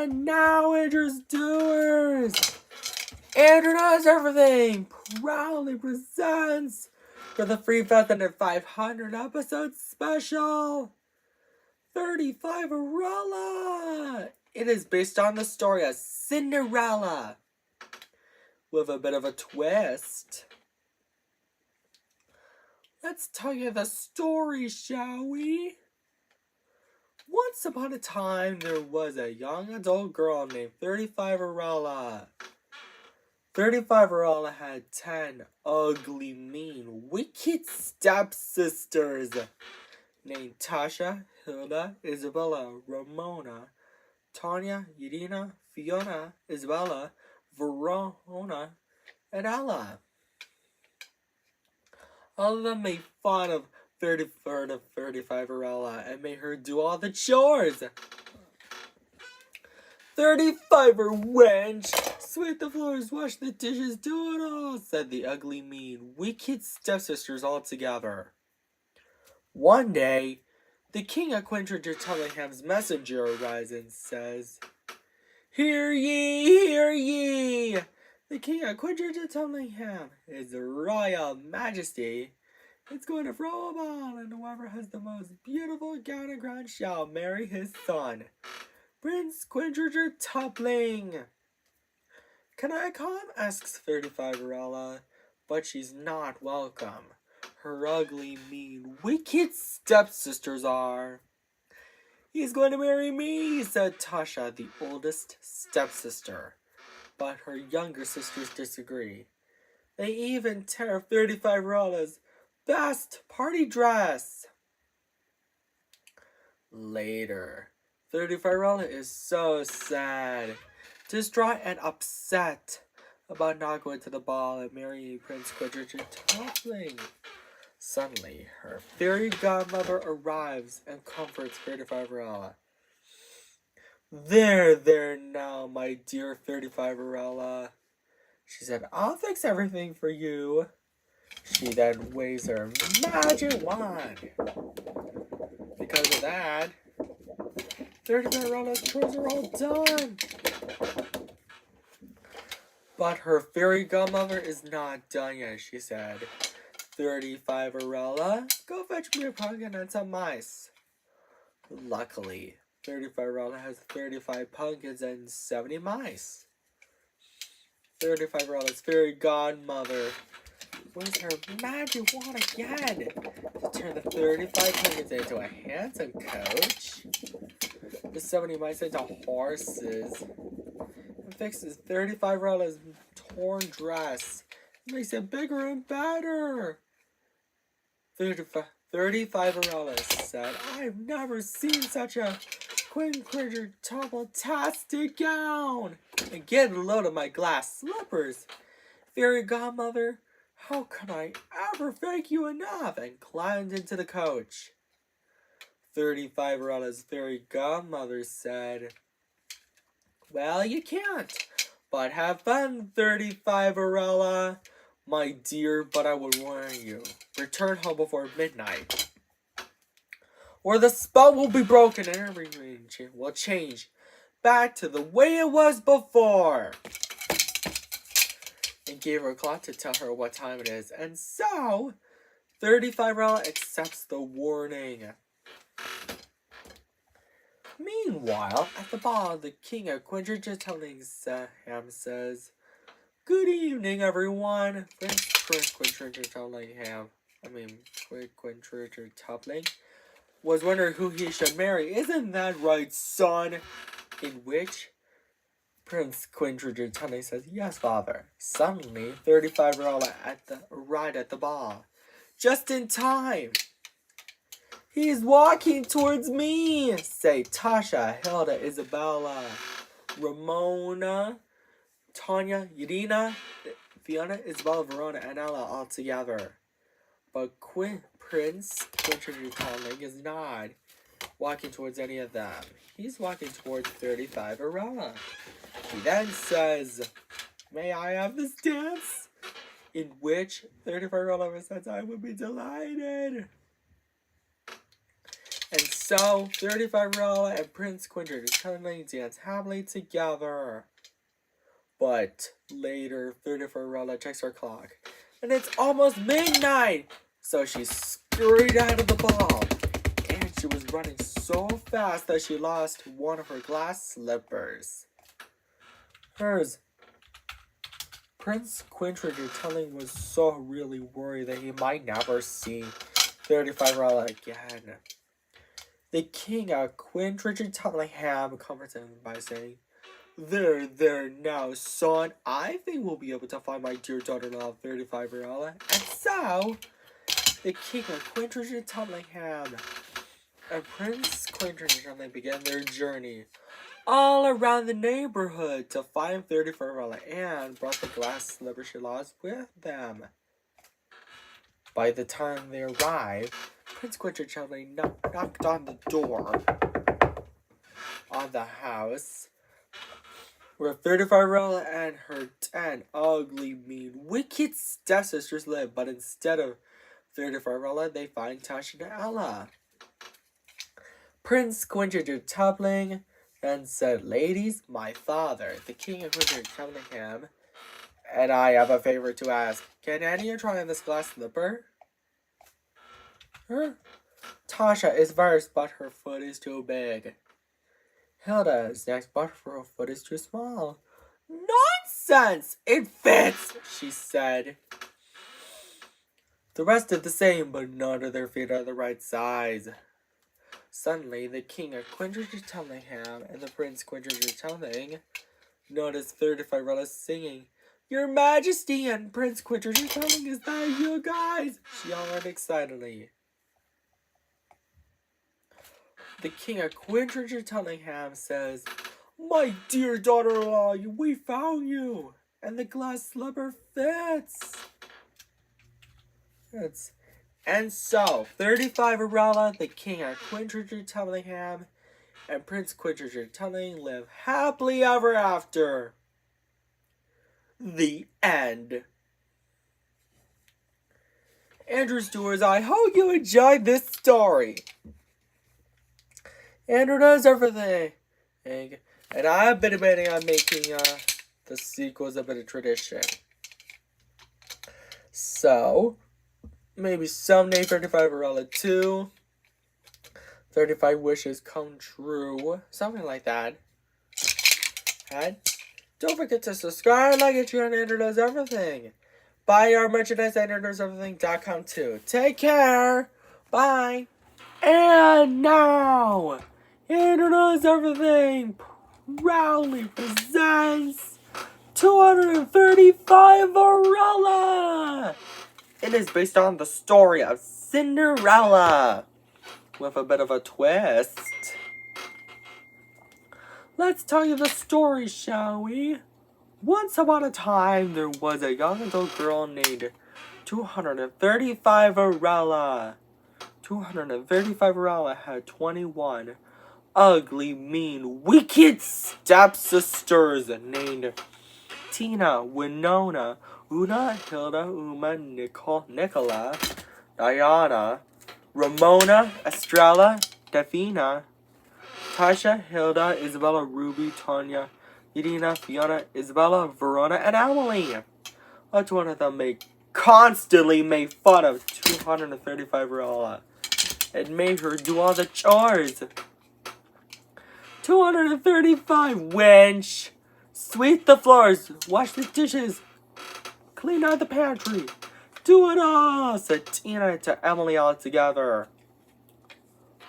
And now introducers, Andrew Knows Everything proudly presents for the free 500 episode special 35 Cinderella. It is based on the story of Cinderella with a bit of a twist. Let's tell you the story, shall we? Once upon a time, there was a young adult girl named 35 Cinderella. 35 Cinderella had 10 ugly, mean, wicked stepsisters named Tasha, Hilda, Isabella, Ramona, Tanya, Irina, Fiona, Isabella, Verona, and Ella. All of them made fun of 35 Cinderella and made her do all the chores. 35 wench, sweep the floors, wash the dishes, do it all, said the ugly, mean, wicked stepsisters all together. One day, the king of Quintragitellingham's messenger arrives and says, "Hear ye, hear ye! The king of Quintragitellingham, his royal majesty, is going to throw a ball, and whoever has the most beautiful gown and crown shall marry his son, Prince Quintragitellingam." "Can I come?" asks 35 Cinderella, but she's not welcome. Her ugly, mean, wicked stepsisters are. "He's going to marry me," said Tasha, the oldest stepsister. But her younger sisters disagree. They even tear 35 Cinderella's best party dress. Later, 35 Cinderella is so sad, distraught, and upset about not going to the ball and marrying Prince Quintragitellingham. Suddenly, her fairy godmother arrives and comforts 35 Cinderella. There now, my dear 35 Cinderella," she said. "I'll fix everything for you." She then waves her magic wand. Because of that, 35 Cinderella's chores are all done. But her fairy godmother is not done yet, she said. 35 Cinderella, go fetch me a pumpkin and some mice." Luckily, 35 Cinderella has 35 pumpkins and 70 mice. 35 Cinderella's fairy godmother waves her magic wand again to turn the 35 pumpkins into a handsome coach, the 70 mice into horses, and fixes 35 Cinderella's torn dress. It makes it bigger and better. 35 Cinderella said, "I've never seen such a quinquadratic gown. And get a load of my glass slippers. Fairy godmother, how can I ever thank you enough?" and climbed into the coach. 35 Cinderella's fairy godmother said, "Well, you can't. But have fun, 35 Cinderella, my dear, but I would warn you, return home before midnight, or the spell will be broken and everything will change back to the way it was before." And gave her a clock to tell her what time it is. And so, 35 Cinderella accepts the warning. Meanwhile, at the ball, the king of Quintragitellingham says, "Good evening, everyone." Prince Quintragitellingham was wondering who he should marry. "Isn't that right, son?" In which Prince Quintragitellingham says, "Yes, father." Suddenly, 35 Cinderella arrived at the ball, just in time. "He's walking towards me," say Tasha, Hilda, Isabella, Ramona, Tanya, Irina, Fiona, Isabella, Verona, and Ella all together. But Prince Quintragitellingham is not walking towards any of them. He's walking towards 35 Cinderella. He then says, "May I have this dance?" In which 35 Cinderella says, "I would be delighted." And so 35 and Prince Quintrillitotling dance happily together. But later, 35 checks her clock, and it's almost midnight. So she scurried out of the ball, and she was running so fast that she lost one of her glass slippers. Hers. Prince Quintrillitotling was so really worried that he might never see 35 again. The king of Quintrillitotling comforts him by saying, There now, son. I think we'll be able to find my dear daughter-in-law, 35 And so, the king of Quintrillitotling and Prince Quintrillitotling began their journey all around the neighborhood to find 35 and brought the glass slipper she lost with them. By the time they arrived, Prince Quintrillitotling knocked on the door of the house where 35 and her 10 ugly, mean, wicked stepsisters live, but instead of 35 they find Tasha and Ella. Prince Quintrillitotling then said, Ladies, my father, the king of Quintrillitotling, and I have a favor to ask. Can any of you try on this glass slipper? Tasha is first, but her foot is too big. Hilda is next, but her foot is too small. Nonsense! It fits, she said. The rest did the same, but none of their feet are the right size. Suddenly, the king of Quintrillitotling and the prince Quintrillitotling noticed 35 singing, Your Majesty and Prince Quintrillitotling, is that you guys? She yelled excitedly. The king of Quintrillitotling says, My dear daughter-in-law, we found you, and the glass slipper fits. And so, 35 the king of Quintrillitotling and Prince Quintrillitotling live happily ever after. The end. Andrew Stewart's, I hope you enjoyed this story. Andrew does everything. And I've been debating on making the sequels a bit of tradition. So, maybe someday 35 2. 35 wishes come true. Something like that. And don't forget to subscribe, like it, share, and Andrew does everything. Buy our merchandise at AndrewDoesEverything.com too. Take care. Bye. And now, Andrew Does Everything proudly presents 235 Cinderella. It is based on the story of Cinderella with a bit of a twist. Let's tell you the story, shall we? Once upon a time, there was a young adult girl named 235 Cinderella. 235 Cinderella had 21 ugly, mean, wicked stepsisters named Tina, Winona, Una, Hilda, Uma, Nicola, Diana, Ramona, Estrella, Davina, Tasha, Hilda, Isabella, Ruby, Tanya, Yadina, Fiona, Isabella, Verona, and Emily. Each one of them constantly made fun of 235 Cinderella and made her do all the chores. 235, wench! Sweep the floors, wash the dishes, clean out the pantry. Do it all, said Tina to Emily all together.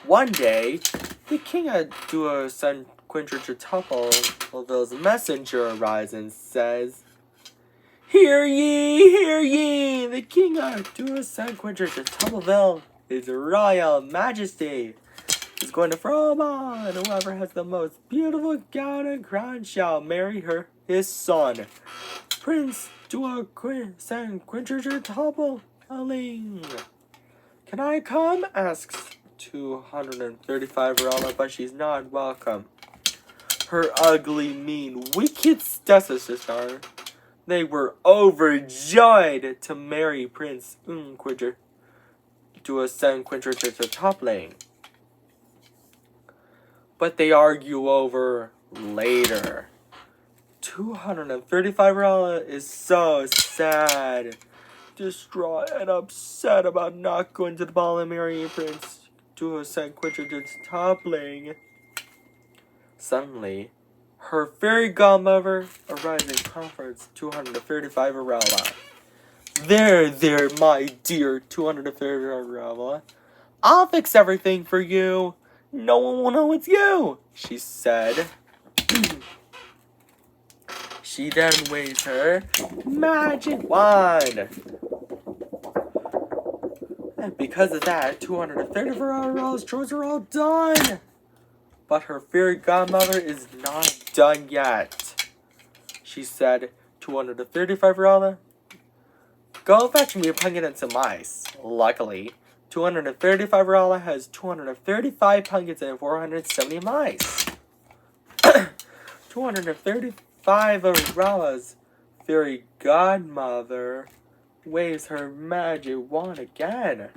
One day, the king of San Quintrillitotle's messenger arrives and says, Hear ye, the king of San Quintrillitotle'ville, his royal majesty, is going to throw a ball, and whoever has the most beautiful gown and crown shall marry his son, Prince San Quintrillitotling. Can I come? Asks 235 Cinderella, but she's not welcome. Her ugly, mean, wicked stepsisters are. They were overjoyed to marry Prince San Quintrillitotling. but they argue over later. 235 is so sad, distraught, and upset about not going to the ball and marrying Prince Duo sent Quinter toppling. Suddenly, her fairy godmother arrives and comforts 235 Arella. There, my dear 235 Arella. I'll fix everything for you. No one will know it's you, she said. She then waves her magic wand. And because of that, 234 Arella's chores are all done. But her fairy godmother is not done yet. She said, 235 Arella, go fetch me a pumpkin and some mice. Luckily, 235 Arella has 235 pumpkins and 470 mice. 235 Arella's fairy godmother waves her magic wand again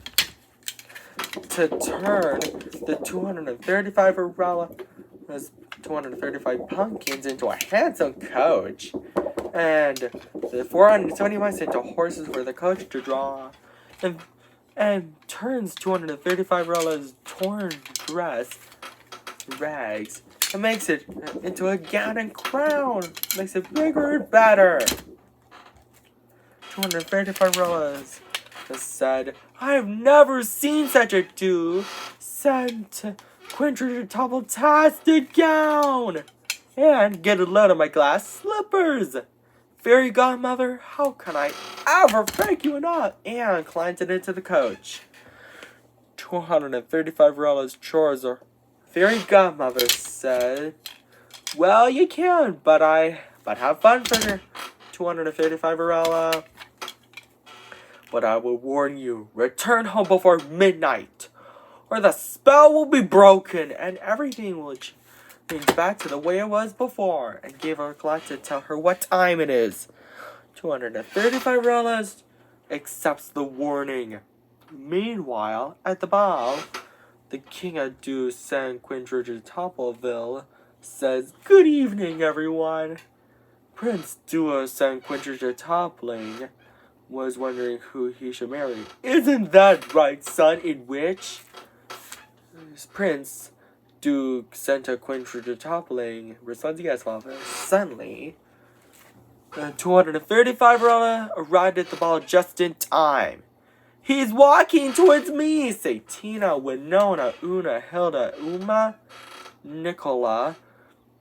to turn the 235 Arella's 235 pumpkins into a handsome coach, and the 470 mice into horses for the coach to draw, and turns 235 Arella's torn dress rags and makes it into a gown and crown, makes it bigger and better. 235 Arella's said, I've never seen such a sent quintuple-tastic gown, and get a load of my glass slippers. Fairy godmother, how can I ever thank you enough? And climbed it into the coach. 235 Arella's chores are. Fairy godmother said, well, you can, but have fun for her. 235 Arella. But I will warn you, return home before midnight, or the spell will be broken, and everything will change back to the way it was before, and gave her a clock to tell her what time it is. 235 Arella accepts the warning. Meanwhile, at the ball, the king of Du San Quintuple says, good evening, everyone. Prince Duo San Quintuple was wondering who he should marry. Isn't that right, son? In which Prince Duke Santa Quintuple responds yes, father. Suddenly, 235 Arella arrived at the ball just in time. He's walking towards me, say Tina, Winona, Una, Hilda, Uma, Nicola,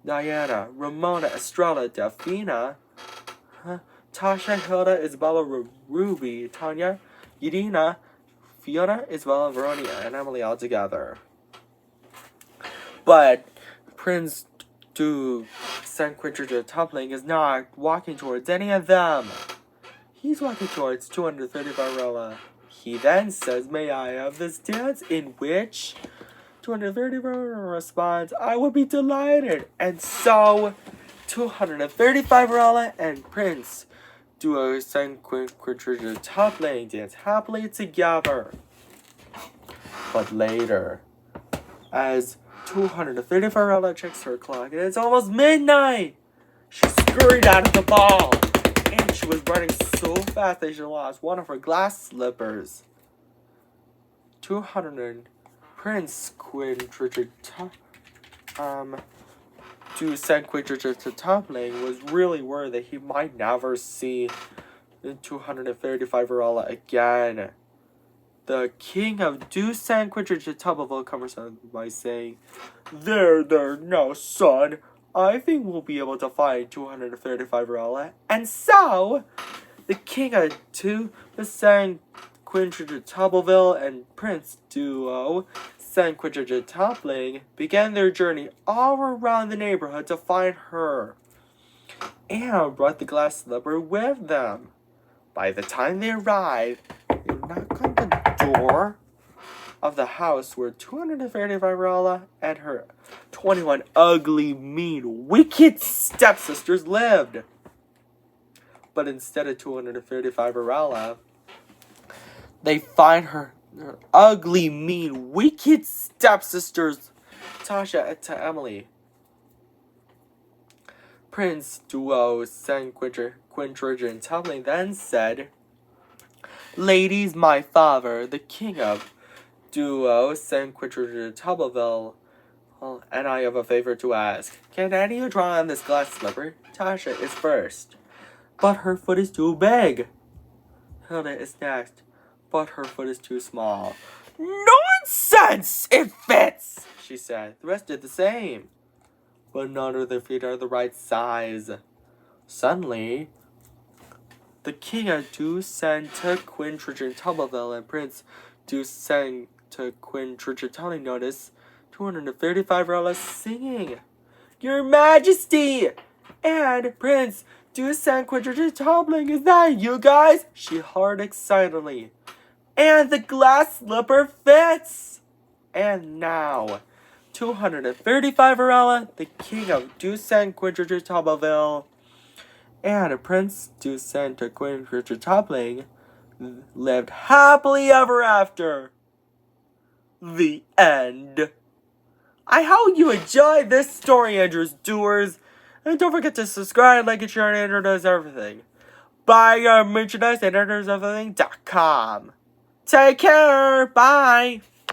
Diana, Ramona, Estrella, Delphina, Tasha, Hilda, Isabella, Ruby, Tanya, Yedina, Fiona, Isabella, Veronica, and Emily all together. But Prince Duke San Quintuple is not walking towards any of them. He's walking towards 235 Arella. He then says, may I have this dance? In which 235 responds, I would be delighted. And so 235 Arella and Prince Duo San Quintuple dance happily together. But later, as 235 Arella checks her clock, and it's almost midnight, she scurried out of the ball, and she was running so fast that she lost one of her glass slippers. 200 Prince Quintuple Du San Quintuple was really worried that he might never see 235 Arella again. The king of Du San Quintuple covers him by saying, there, no, son. I think we'll be able to find 235 Arella. And so, the king of Du San Quintuple and Prince Duo San Quintuple began their journey all around the neighborhood to find her, and brought the glass slipper with them. By the time they arrived, they knocked on the door of the house where 235 Arella and her 21 ugly, mean, wicked stepsisters lived. But instead of 235 Arella, they find her ugly, mean, wicked stepsisters Tasha to Emily. Prince Duo sent Quintrigan tumbling, then said, Ladies, my father, the king of Duo sent Quintrigan Tumbleville, and I have a favor to ask. Can any of you draw on this glass slipper? Tasha is first. But her foot is too big. Hilda is next. But her foot is too small. Nonsense! It fits, she said. The rest did the same. But none of their feet are the right size. Suddenly, the king of Ducent to Quintrigan Tumbleville and Prince Ducent to Quintrigan noticed 235 Rella singing. Your Majesty! And Prince Ducent Quintrigan tumbling, is that you guys? She hollered excitedly. And the glass slipper fits! And now, 235 Arella, the king of Ducent Quintrigan Tumbleville, and Prince Ducent Quintrigan tumbling lived happily ever after. The end. I hope you enjoyed this story, Andrew's Doers. And don't forget to subscribe, like, and share, and Andrew does everything. Buy your merchandise at AndrewDoesEverything.com. Take care. Bye.